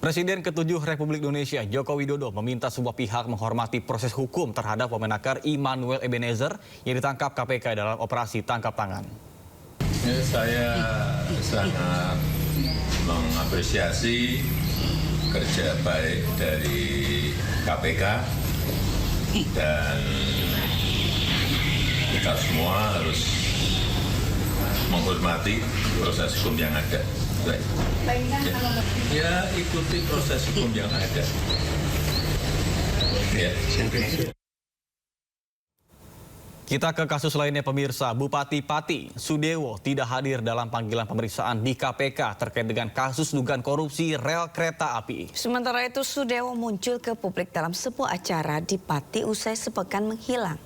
Presiden ke-7 Republik Indonesia Joko Widodo meminta sebuah pihak menghormati proses hukum terhadap Wamenakar Immanuel Ebenezer yang ditangkap KPK dalam operasi tangkap tangan. Saya sangat mengapresiasi kerja baik dari KPK dan kita semua harus menghormati proses hukum yang ada. Ya, ikuti proses hukum yang ada. Ya. Kita ke kasus lainnya pemirsa, Bupati Pati Sudewo tidak hadir dalam panggilan pemeriksaan di KPK terkait dengan kasus dugaan korupsi rel kereta api. Sementara itu Sudewo muncul ke publik dalam sebuah acara di Pati usai sepekan menghilang.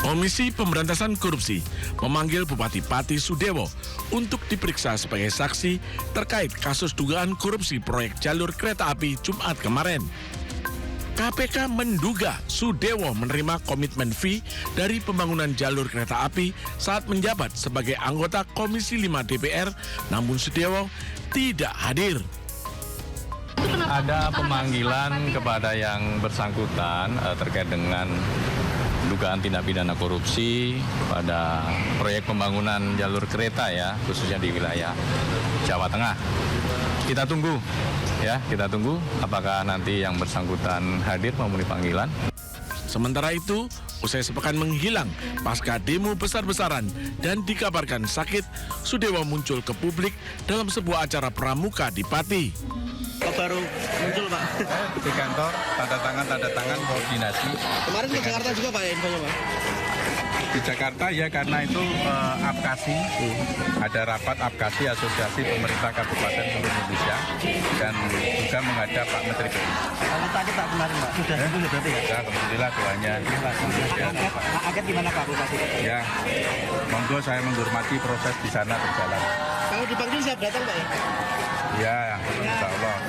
Komisi Pemberantasan Korupsi memanggil Bupati Pati Sudewo untuk diperiksa sebagai saksi terkait kasus dugaan korupsi proyek jalur kereta api Jumat kemarin. KPK menduga Sudewo menerima komitmen fee dari pembangunan jalur kereta api saat menjabat sebagai anggota Komisi 5 DPR, namun Sudewo tidak hadir. Ada pemanggilan kepada yang bersangkutan terkait dengan dugaan tindak pidana korupsi pada proyek pembangunan jalur kereta ya, khususnya di wilayah Jawa Tengah. Kita tunggu apakah nanti yang bersangkutan hadir memenuhi panggilan. Sementara itu, usai sepekan menghilang pasca demo besar-besaran dan dikabarkan sakit, Sudewo muncul ke publik dalam sebuah acara pramuka di Pati. Baru muncul Pak di kantor, tanda tangan koordinasi. Kemarin ke Jakarta juga Pak infonya Pak? Di Jakarta ya, karena itu APKASI, ada rapat APKASI Asosiasi Pemerintah Kabupaten Seluruh Indonesia, dan juga menghadap Pak Menteri PU. Kalau tadi Pak kemarin Pak, sudah sembuh berarti ya? Ya, alhamdulillah doanya. Angket gimana Pak Bupati? Ya, monggo saya menghormati proses di sana berjalan. Kalau dipanggil siap datang Pak ya? Ya, insya Allah.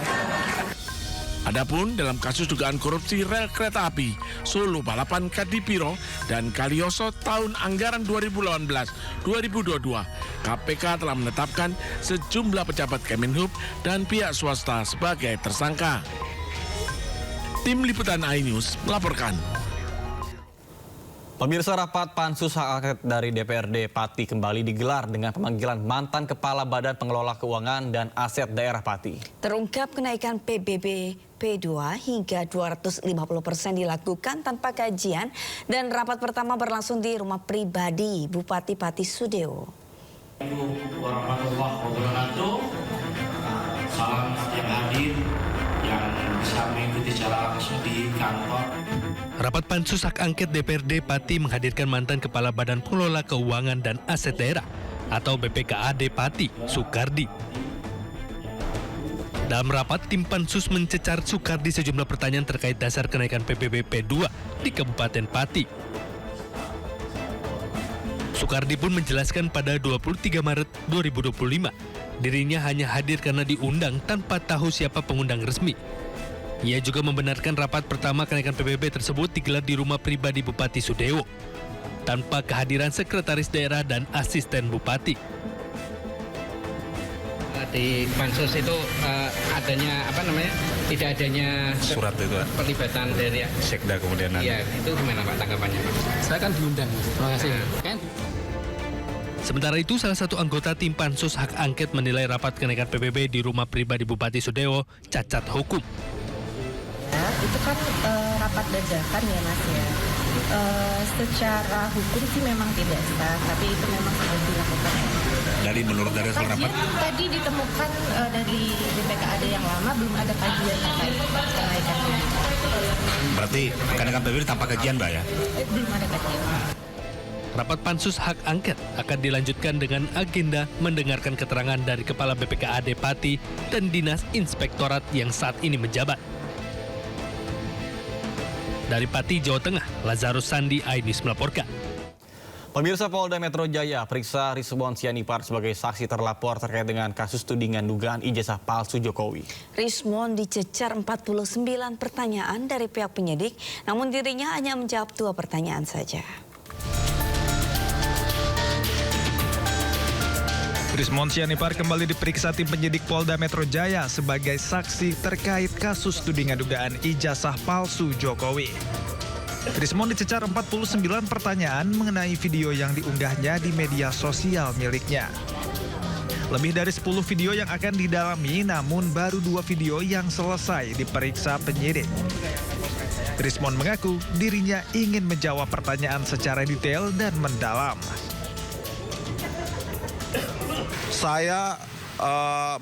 Adapun dalam kasus dugaan korupsi rel kereta api Solo Balapan Kadipiro dan Kalioso tahun anggaran 2018-2022, KPK telah menetapkan sejumlah pejabat Kemenhub dan pihak swasta sebagai tersangka. Tim Liputan iNews melaporkan. Pemirsa, rapat Pansus Hak Angket dari DPRD Pati kembali digelar dengan pemanggilan mantan Kepala Badan Pengelola Keuangan dan Aset Daerah Pati. Terungkap kenaikan PBB P2 hingga 250% dilakukan tanpa kajian dan rapat pertama berlangsung di rumah pribadi Bupati Pati Sudewo. Warahmatullahi wabarakatuh. Salam yang hadir yang bisa mengikuti secara langsung di kantor. Rapat Pansus Hak Angket DPRD Pati menghadirkan mantan Kepala Badan Pengelola Keuangan dan Aset Daerah atau BPKAD Pati, Sukardi. Dalam rapat, tim Pansus mencecar Sukardi sejumlah pertanyaan terkait dasar kenaikan PBB P2 di Kabupaten Pati. Sukardi pun menjelaskan pada 23 Maret 2025, dirinya hanya hadir karena diundang tanpa tahu siapa pengundang resmi. Ia juga membenarkan rapat pertama kenaikan PBB tersebut digelar di rumah pribadi Bupati Sudewo, tanpa kehadiran sekretaris daerah dan asisten bupati. Di Pansus itu tidak adanya Surat itu pelibatan dari Sekda kemudian. Iya, itu gimana Pak tanggapannya Pak? Saya kan diundang, terima kasih. Kan? Sementara itu, salah satu anggota tim Pansus Hak Angket menilai rapat kenaikan PBB di rumah pribadi Bupati Sudewo cacat hukum. Itu kan rapat dadakan ya Mas ya. Secara hukum sih memang tidak sah, tapi itu memang harus dilakukan. Menurut dari hasil rapat? Tadi ditemukan dari BPKAD yang lama belum ada kajian terkait kenaikan. Berarti kenaikan PBB tanpa kajian Mbak ya? Belum ada kajian. Rapat Pansus Hak Angket akan dilanjutkan dengan agenda mendengarkan keterangan dari Kepala BPKAD Pati dan Dinas Inspektorat yang saat ini menjabat. Dari Pati, Jawa Tengah, Lazarus Sandi, iNews melaporkan. Pemirsa, Polda Metro Jaya periksa Rismond Sianipar sebagai saksi terlapor terkait dengan kasus tudingan dugaan ijazah palsu Jokowi. Rismond dicecar 49 pertanyaan dari pihak penyidik, namun dirinya hanya menjawab 2 pertanyaan saja. Trismon Sianipar kembali diperiksa tim penyidik Polda Metro Jaya sebagai saksi terkait kasus tudingan dugaan ijazah palsu Jokowi. Trismon dicecar 49 pertanyaan mengenai video yang diunggahnya di media sosial miliknya. Lebih dari 10 video yang akan didalami, namun baru 2 video yang selesai diperiksa penyidik. Trismon mengaku dirinya ingin menjawab pertanyaan secara detail dan mendalam. Saya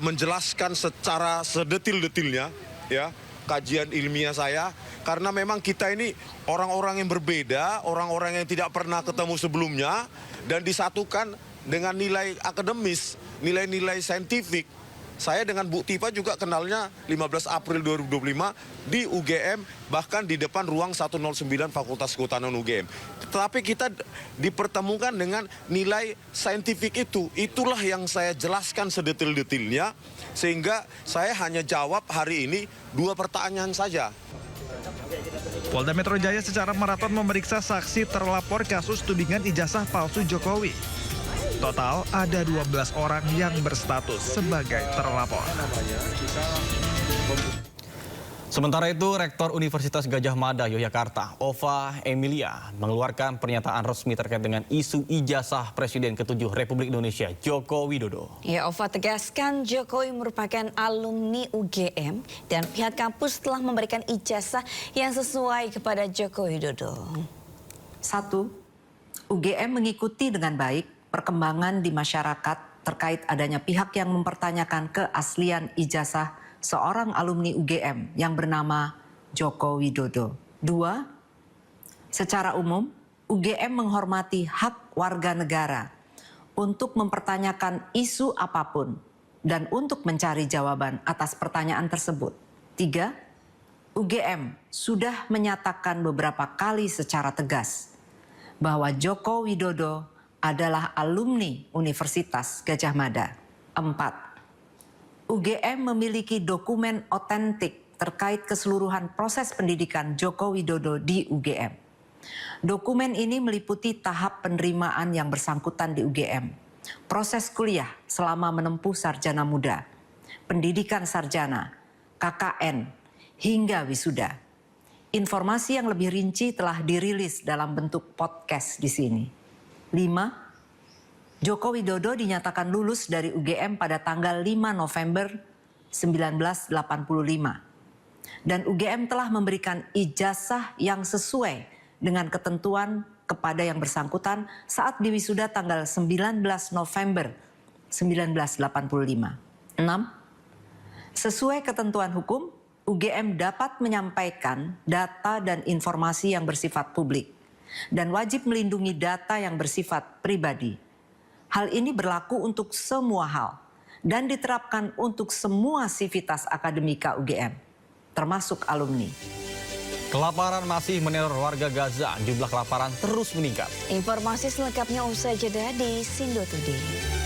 menjelaskan secara sedetil-detilnya ya kajian ilmiah saya, karena memang kita ini orang-orang yang berbeda, orang-orang yang tidak pernah ketemu sebelumnya, dan disatukan dengan nilai akademis, nilai-nilai saintifik. Saya dengan Bu Tifa juga kenalnya 15 April 2025 di UGM, bahkan di depan ruang 109 Fakultas Kehutanan UGM. Tetapi kita dipertemukan dengan nilai saintifik itu. Itulah yang saya jelaskan sedetil-detilnya, sehingga saya hanya jawab hari ini 2 pertanyaan saja. Polda Metro Jaya secara maraton memeriksa saksi terlapor kasus tudingan ijazah palsu Jokowi. Total ada 12 orang yang berstatus sebagai terlapor. Sementara itu, Rektor Universitas Gadjah Mada Yogyakarta, Ova Emilia, mengeluarkan pernyataan resmi terkait dengan isu ijazah Presiden ke-7 Republik Indonesia, Joko Widodo. Ya, Ova tegaskan Jokowi merupakan alumni UGM dan pihak kampus telah memberikan ijazah yang sesuai kepada Joko Widodo. 1. UGM mengikuti dengan baik perkembangan di masyarakat terkait adanya pihak yang mempertanyakan keaslian ijazah seorang alumni UGM yang bernama Joko Widodo. 2. Secara umum, UGM menghormati hak warga negara untuk mempertanyakan isu apapun dan untuk mencari jawaban atas pertanyaan tersebut. 3. UGM sudah menyatakan beberapa kali secara tegas bahwa Joko Widodo adalah alumni Universitas Gadjah Mada. 4. UGM memiliki dokumen otentik terkait keseluruhan proses pendidikan Joko Widodo di UGM. Dokumen ini meliputi tahap penerimaan yang bersangkutan di UGM, proses kuliah selama menempuh sarjana muda, pendidikan sarjana, KKN, hingga wisuda. Informasi yang lebih rinci telah dirilis dalam bentuk podcast di sini. 5. Joko Widodo dinyatakan lulus dari UGM pada tanggal 5 November 1985. Dan UGM telah memberikan ijazah yang sesuai dengan ketentuan kepada yang bersangkutan saat diwisuda tanggal 19 November 1985. 6. Sesuai ketentuan hukum, UGM dapat menyampaikan data dan informasi yang bersifat publik dan wajib melindungi data yang bersifat pribadi. Hal ini berlaku untuk semua hal dan diterapkan untuk semua sivitas akademika UGM, termasuk alumni. Kelaparan masih meneror warga Gaza. Jumlah kelaparan terus meningkat. Informasi selengkapnya usai jeda di Sindo Today.